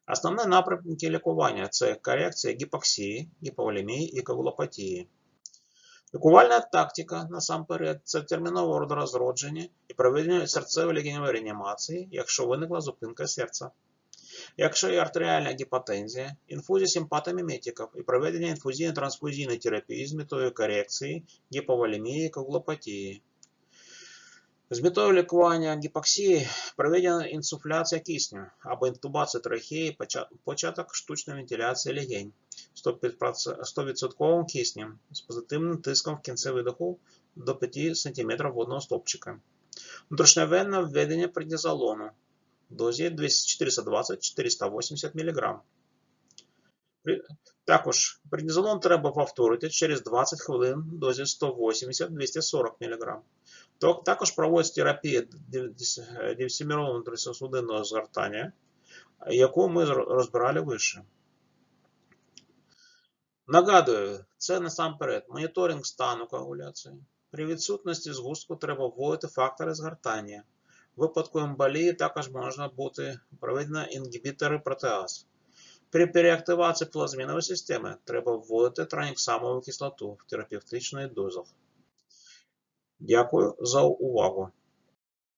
Основні напрямки лікування – це корекція гіпоксії, гіповолемії і коагулопатії. Лікувальна тактика, насамперед, це термінове розродження і проведення серцево-легеневої реанімації, якщо виникла зупинка серця. Якщо є артеріальна гіпотензія, інфузія симпатоміметиків і проведення інфузійно-трансфузійної терапії з метою корекції, гіповолемії і коагулопатії. З метою лікування гіпоксії проведена інсуфляція кисню або інтубація трахеї, початок штучної вентиляції легень 100% киснем з позитивним тиском в кінці видоху до 5 см водного стовпчика. Внутрішньовенне введення преднізолону в дозі 420-480 мг. Також преднізолон треба повторити через 20 хвилин в дозі 180-240 мг. Також проводиться терапія дисемірованого внутрішньосудинного згортання, яку ми розбирали вище. Нагадую, це насамперед моніторинг стану коагуляції. При відсутності згустку треба вводити фактори згортання. В випадку емболії також можна бути проведено інгібітори протеаз. При переактивації плазмінової системи треба вводити транексамову кислоту в терапевтичних дозах. Дякую за увагу.